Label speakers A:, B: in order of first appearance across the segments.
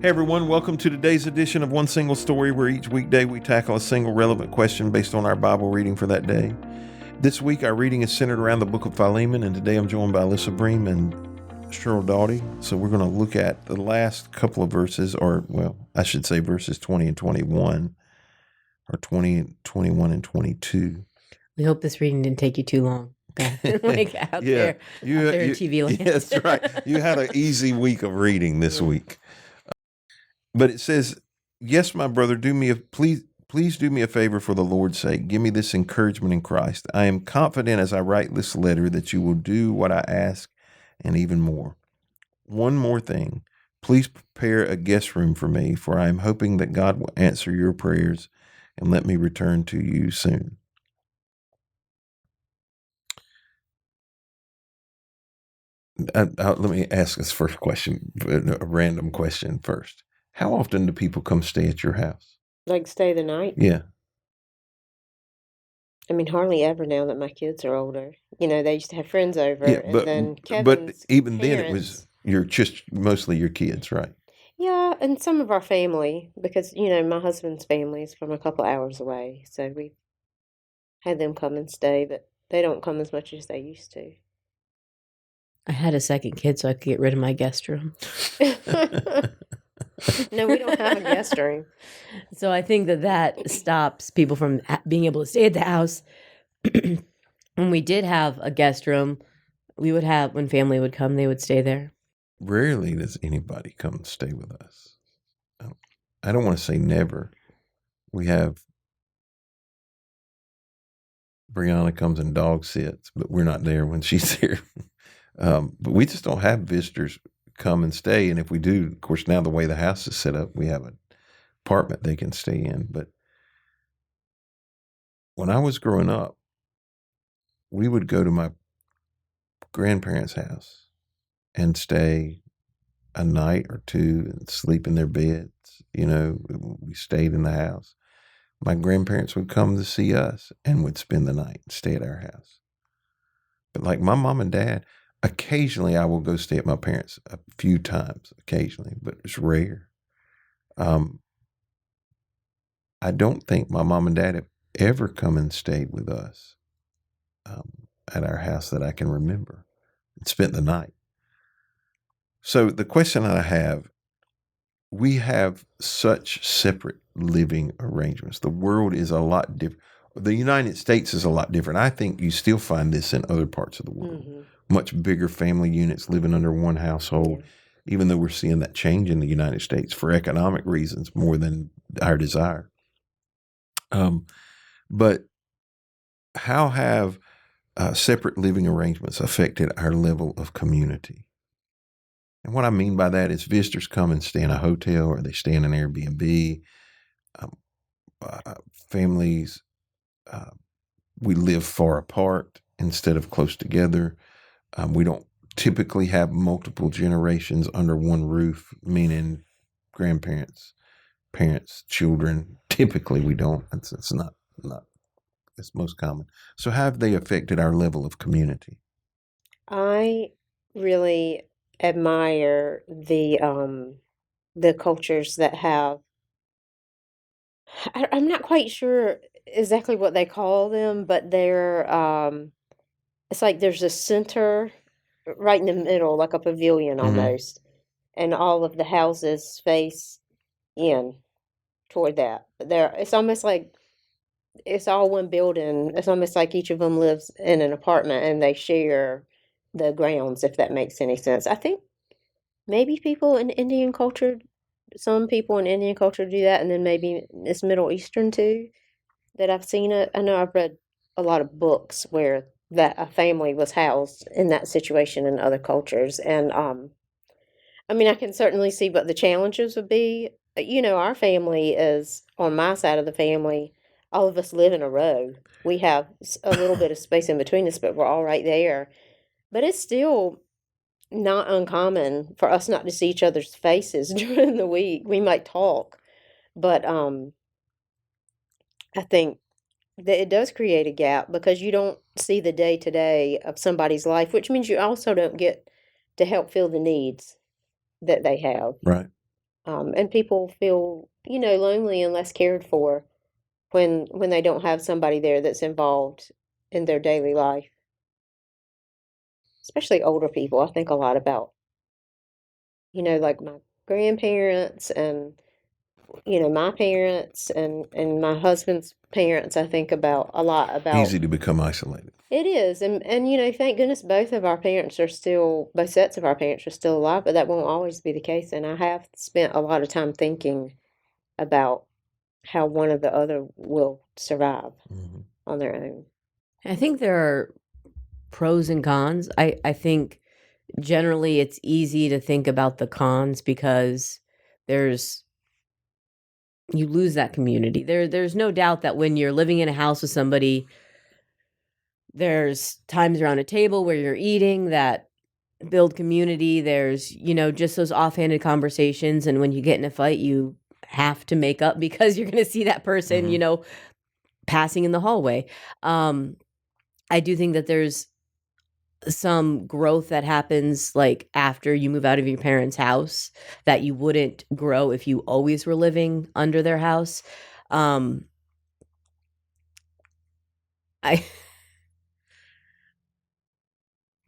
A: Hey everyone, welcome to today's edition of One Single Story, where each weekday we tackle a single relevant question based on our Bible reading for that day. This week our reading is centered around the book of Philemon, and today I'm joined by Alyssa Bream and Sheryl Daughety. So we're going to look at the last couple of verses, or well, I should say verses 20 and 21, or 20, 21, and 22.
B: We hope this reading didn't take you too long. Like out there in TV land.
A: Yeah, that's right. You had an easy week of reading this week. But it says, yes, my brother, please do me a favor for the Lord's sake. Give me this encouragement in Christ. I am confident as I write this letter that you will do what I ask and even more. One more thing. Please prepare a guest room for me, for I am hoping that God will answer your prayers and let me return to you soon. Let me ask this first question, a random question first. How often do people come stay at your house?
C: Like stay the night?
A: Yeah.
C: I mean, hardly ever now that my kids are older. You know, they used to have friends over,
A: Yeah,
C: and then
A: but
C: Kevin's
A: even
C: parents,
A: then it was mostly your kids, right?
C: Yeah, and some of our family, because, you know, my husband's family is from a couple hours away, so we had them come and stay, but they don't come as much as they used to.
B: I had a second kid so I could get rid of my guest room.
C: No, we don't have a guest room.
B: So I think that stops people from being able to stay at the house. When we did have a guest room, when family would come, they would stay there.
A: Rarely does anybody come and stay with us. I don't want to say never. We have Brianna comes and dog sits, but we're not there when she's here. But we just don't have visitors come and stay. And if we do, of course, now the way the house is set up, we have an apartment they can stay in. But when I was growing up, we would go to my grandparents' house and stay a night or two and sleep in their beds. You know, we stayed in the house. My grandparents would come to see us and would spend the night and stay at our house. But like my mom and dad, occasionally I will go stay at my parents' a few times, occasionally, but it's rare. I don't think my mom and dad have ever come and stayed with us at our house that I can remember and spent the night. So the question I have, we have such separate living arrangements. The world is a lot different. The United States is a lot different. I think you still find this in other parts of the world. Mm-hmm. Much bigger family units living under one household, even though we're seeing that change in the United States for economic reasons more than our desire. But how have separate living arrangements affected our level of community? And what I mean by that is visitors come and stay in a hotel or they stay in an Airbnb. Families, we live far apart instead of close together. We don't typically have multiple generations under one roof, meaning grandparents, parents, children. Typically, we don't. It's not. It's most common. So, how have they affected our level of community?
C: I really admire the cultures that have. I'm not quite sure exactly what they call them, but they're it's like there's a center right in the middle, like a pavilion almost, and all of the houses face in toward that. It's almost like it's all one building. It's almost like each of them lives in an apartment and they share the grounds, if that makes any sense. I think maybe some people in Indian culture do that, and then maybe it's Middle Eastern too that I've seen it. I know I've read a lot of books where that a family was housed in that situation in other cultures, and I mean, I can certainly see what the challenges would be. You know, our family is on my side of the family. All of us live in a row. We have a little bit of space in between us, but we're all right there. But it's still not uncommon for us not to see each other's faces during the week. We might talk, but I think that it does create a gap because you don't see the day to day of somebody's life, which means you also don't get to help fill the needs that they have.
A: Right.
C: And people feel, lonely and less cared for when they don't have somebody there that's involved in their daily life. Especially older people. I think a lot about, like my grandparents and my parents and my husband's parents. I think about a lot about.
A: Easy to become isolated.
C: It is, and thank goodness both sets of our parents are still alive, but that won't always be the case. And I have spent a lot of time thinking about how one or the other will survive on their own.
B: I think there are pros and cons. I think generally it's easy to think about the cons because you lose that community. There's no doubt that when you're living in a house with somebody, there's times around a table where you're eating that build community. There's, just those offhanded conversations. And when you get in a fight, you have to make up because you're going to see that person, passing in the hallway. I do think that there's some growth that happens like after you move out of your parents' house that you wouldn't grow if you always were living under their house.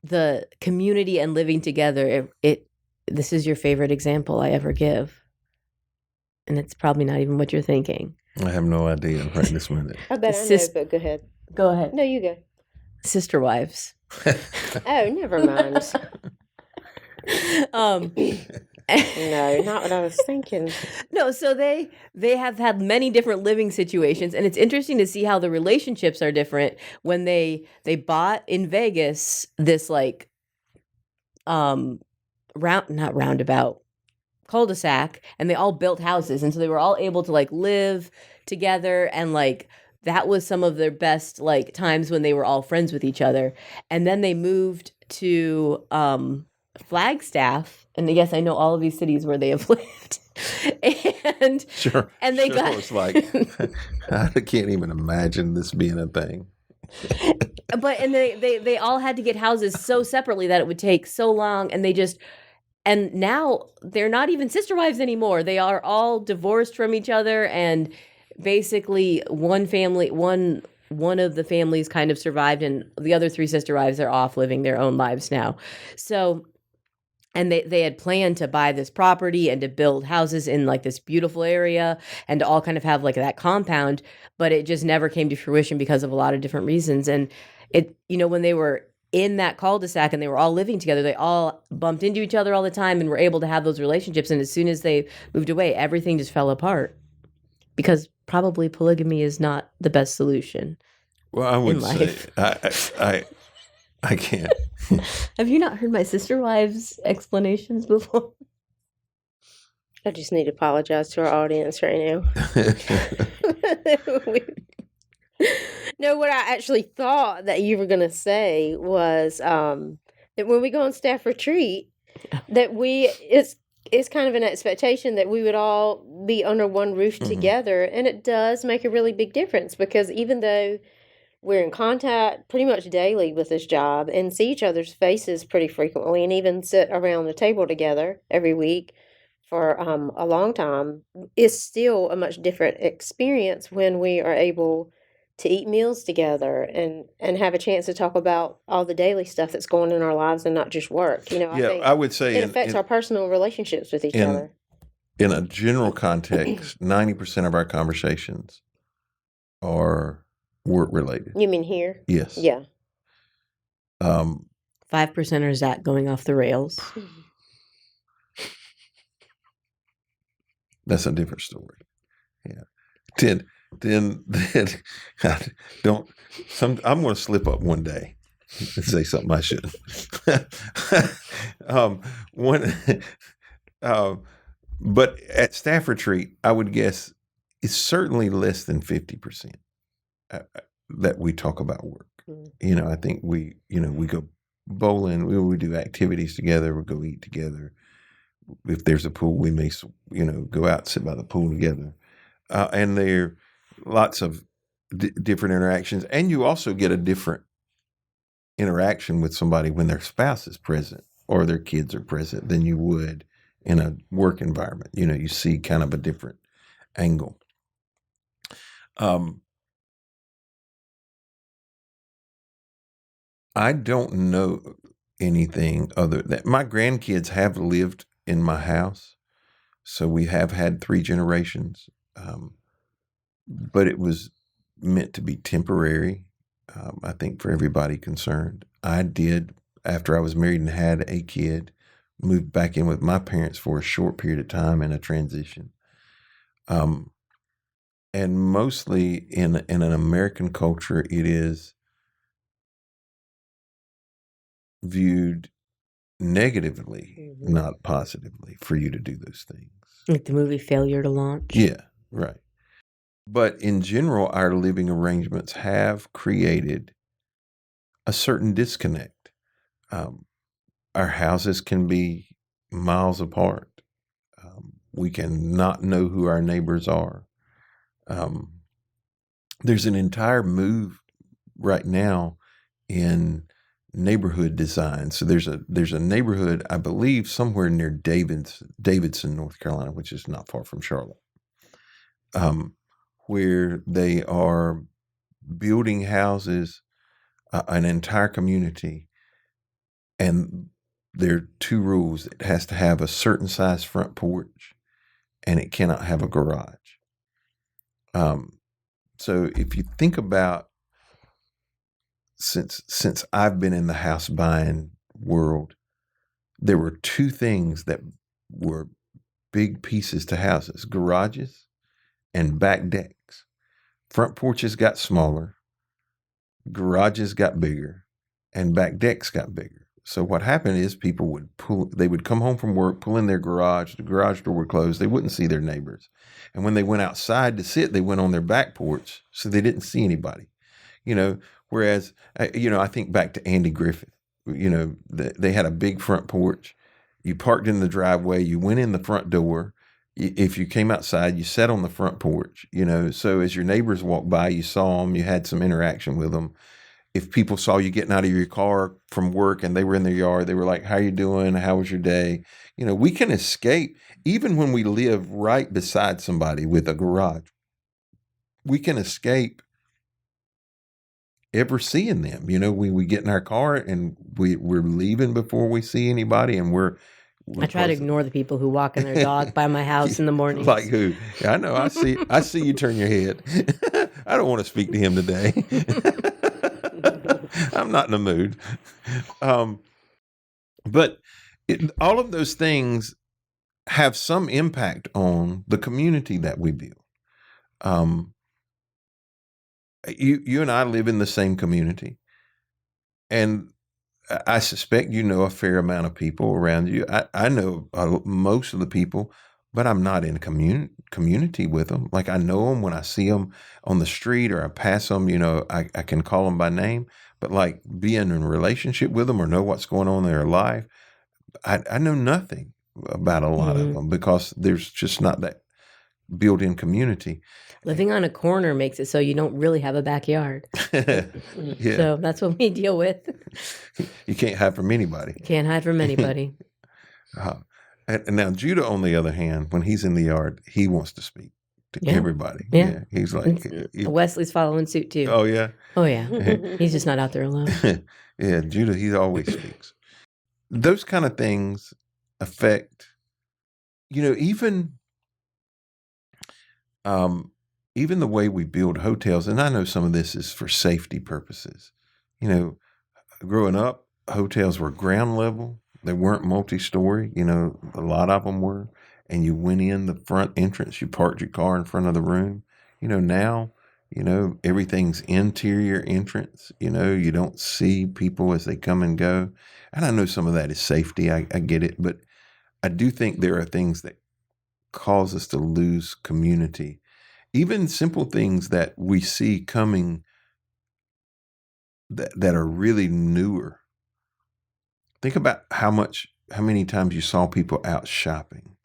B: The community and living together, this is your favorite example I ever give. And it's probably not even what you're thinking.
A: I have no idea right this minute.
C: I bet I know, but go ahead.
B: Go ahead.
C: No, you go.
B: Sister wives.
C: Oh, never mind. No, not what I was thinking.
B: No, so they have had many different living situations, and it's interesting to see how the relationships are different when they bought in Vegas this like not roundabout cul-de-sac, and they all built houses, and so they were all able to like live together, and like that was some of their best like times when they were all friends with each other. And then they moved to Flagstaff, and yes, I know all of these cities where they have lived. And
A: sure,
B: and they
A: sure.
B: got
A: It's like I can't even imagine this being a thing.
B: But they all had to get houses so separately that it would take so long, and now they're not even sister wives anymore. They are all divorced from each other, and basically one of the families kind of survived, and the other three sister wives are off living their own lives now. So, and they had planned to buy this property and to build houses in like this beautiful area and to all kind of have like that compound, but it just never came to fruition because of a lot of different reasons. And it, when they were in that cul-de-sac and they were all living together, they all bumped into each other all the time and were able to have those relationships. And as soon as they moved away, everything just fell apart because probably polygamy is not the best solution.
A: Well, I would say I can't.
B: Have you not heard my sister wives' explanations before?
C: I just need to apologize to our audience right now. No, what I actually thought that you were going to say was that when we go on staff retreat, that it's kind of an expectation that we would all be under one roof together. And it does make a really big difference because even though we're in contact pretty much daily with this job and see each other's faces pretty frequently and even sit around the table together every week for a long time, it's still a much different experience when we are able to eat meals together and have a chance to talk about all the daily stuff that's going on in our lives and not just work. I think
A: I would say
C: it affects our personal relationships with each other.
A: In a general context, 90% of our conversations are work related.
C: You mean here?
A: Yes.
C: Yeah.
B: 5% are Zach going off the rails.
A: That's a different story. Yeah. Then I'm going to slip up one day and say something I shouldn't. But at staff retreat, I would guess it's certainly less than 50% that we talk about work. I think we go bowling, we do activities together, we go eat together. If there's a pool, we may, go out and sit by the pool together. And there are lots of different interactions. And you also get a different interaction with somebody when their spouse is present or their kids are present than you would in a work environment. You see kind of a different angle. I don't know anything other than my grandkids have lived in my house, so we have had 3 generations, but it was meant to be temporary, I think, for everybody concerned. I did, after I was married and had a kid, moved back in with my parents for a short period of time in a transition. And mostly in an American culture, it is viewed negatively, not positively, for you to do those things.
B: Like the movie Failure to Launch.
A: Yeah, right. But in general, our living arrangements have created a certain disconnect. Our houses can be miles apart. We can not know who our neighbors are. There's an entire move right now in neighborhood design. So there's a neighborhood, I believe, somewhere near Davidson, North Carolina, which is not far from Charlotte, where they are building houses, an entire community, and there are 2 rules. It has to have a certain size front porch, and it cannot have a garage. So if you think about, since I've been in the house buying world, there were 2 things that were big pieces to houses: garages and back decks. Front porches got smaller, garages got bigger, and back decks got bigger. So what happened is people would come home from work, pull in their garage, the garage door would close, they wouldn't see their neighbors. And when they went outside to sit, they went on their back porch, so they didn't see anybody. Whereas, I think back to Andy Griffith. They had a big front porch. You parked in the driveway, you went in the front door. If you came outside, you sat on the front porch, so as your neighbors walked by, you saw them, you had some interaction with them. If people saw you getting out of your car from work and they were in their yard, they were like, "How you doing? How was your day?" We can escape, even when we live right beside somebody with a garage, we can escape ever seeing them. We get in our car and we're leaving before we see anybody, and we're
B: I try to ignore the people who walk in their dog by my house in the morning.
A: Like who? I know. I see you turn your head. I don't want to speak to him today. I'm not in the mood. But all of those things have some impact on the community that we build. You and I live in the same community, and I suspect a fair amount of people around you. I know most of the people, but I'm not in a community with them. Like, I know them when I see them on the street or I pass them, I can call them by name, but like being in a relationship with them or know what's going on in their life, I know nothing about a lot of them, because there's just not that built-in community.
B: Living on a corner makes it so you don't really have a backyard.
A: Yeah.
B: So that's what we deal with.
A: You can't hide from anybody.
B: Can't hide from anybody.
A: And now Judah, on the other hand, when he's in the yard, he wants to speak to everybody.
B: Yeah.
A: He's like,
B: Wesley's following suit too.
A: Oh yeah.
B: Oh yeah. He's just not out there alone.
A: Yeah, Judah, he always speaks. Those kind of things affect, even the way we build hotels. And I know some of this is for safety purposes. Growing up, hotels were ground level. They weren't multi-story. A lot of them were. And you went in the front entrance. You parked your car in front of the room. Now, everything's interior entrance. You don't see people as they come and go. And I know some of that is safety. I get it. But I do think there are things that cause us to lose community. Even simple things that we see coming that are really newer. Think about how many times you saw people out shopping,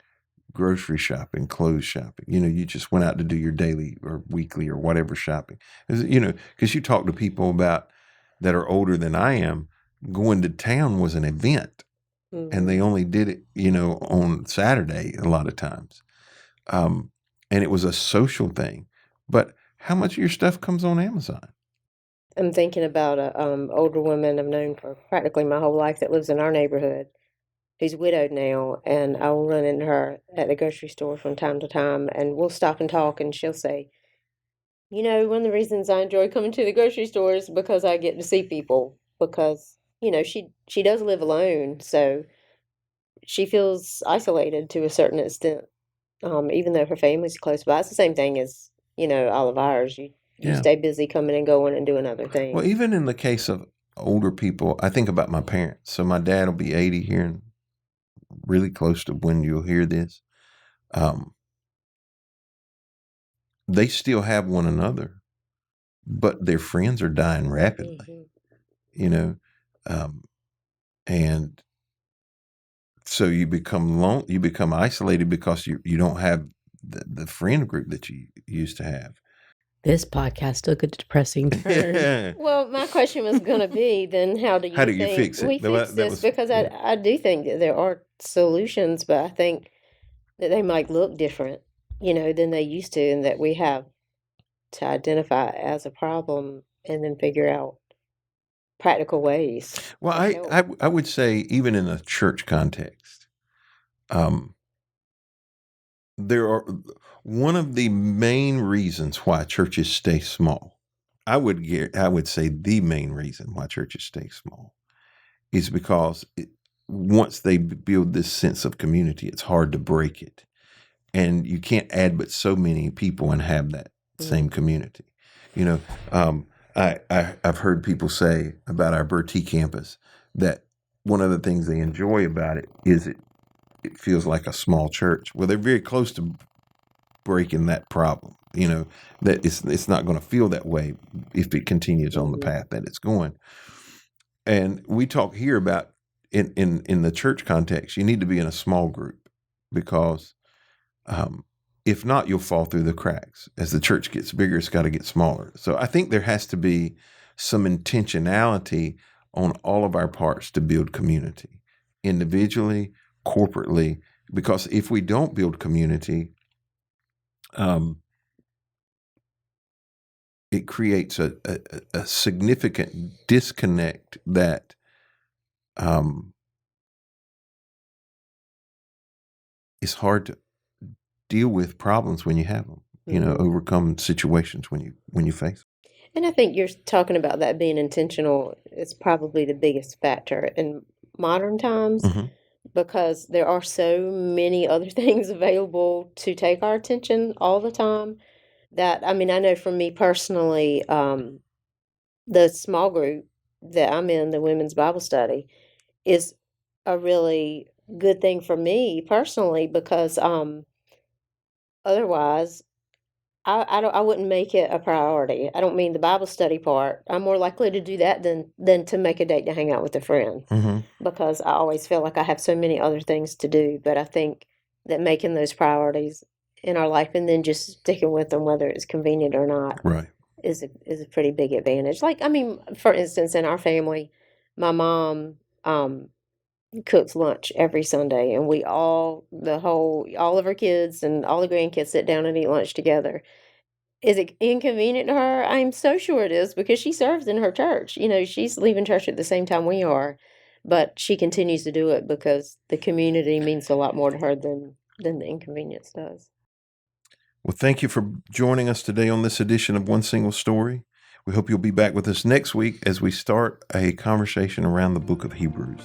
A: grocery shopping, clothes shopping. You just went out to do your daily or weekly or whatever shopping. Because you talk to people that are older than I am, going to town was an event. and they only did it, on Saturday a lot of times. And it was a social thing. But how much of your stuff comes on Amazon?
C: I'm thinking about a older woman I've known for practically my whole life that lives in our neighborhood, who's widowed now, and I will run into her at the grocery store from time to time, and we'll stop and talk, and she'll say, one of the reasons I enjoy coming to the grocery store is because I get to see people, because, she does live alone, so she feels isolated to a certain extent, even though her family's close by. It's the same thing as, all of ours. You
A: Yeah.
C: stay busy coming and going and doing other things.
A: Well, even in the case of older people, I think about my parents. So my dad will be 80 here and really close to when you'll hear this. They still have one another, but their friends are dying rapidly, and so you become isolated because you don't have the friend group that you used to have.
B: This podcast took a depressing turn.
C: Well, my question was going to be, then how do you think
A: fix it?
C: we fix this? Because I do think that there are solutions, but I think that they might look different, than they used to, and that we have to identify it as a problem and then figure out practical ways.
A: Well, I would say even in a church context, there are one of the main reasons why churches stay small. I would say the main reason why churches stay small is because once they build this sense of community, it's hard to break it, and you can't add but so many people and have that same community. I've heard people say about our Bertie campus that one of the things they enjoy about it is it feels like a small church. Well, they're very close to breaking that problem, that it's not going to feel that way if it continues on the path that it's going. And we talk here about in the church context, you need to be in a small group because if not, you'll fall through the cracks. As the church gets bigger, it's got to get smaller. So I think there has to be some intentionality on all of our parts to build community, individually, corporately, because if we don't build community, it creates a significant disconnect that is hard to deal with problems when you have them, overcome situations when you face them.
C: And I think you're talking about that being intentional is probably the biggest factor in modern times, because there are so many other things available to take our attention all the time that, I know for me personally, the small group that I'm in, the women's Bible study, is a really good thing for me personally, because otherwise I wouldn't make it a priority. I don't mean the Bible study part. I'm more likely to do that than to make a date to hang out with a friend, because I always feel like I have so many other things to do. But I think that making those priorities in our life and then just sticking with them, whether it's convenient or not,
A: right,
C: is a pretty big advantage. Like, for instance, in our family, my mom cooks lunch every Sunday, and we all of our kids and all the grandkids sit down and eat lunch together. Is it inconvenient to her? I'm so sure it is, because she serves in her church. She's leaving church at the same time we are, but she continues to do it because the community means a lot more to her than the inconvenience does.
A: Well, thank you for joining us today on this edition of One Single Story. We hope you'll be back with us next week as we start a conversation around the book of Hebrews.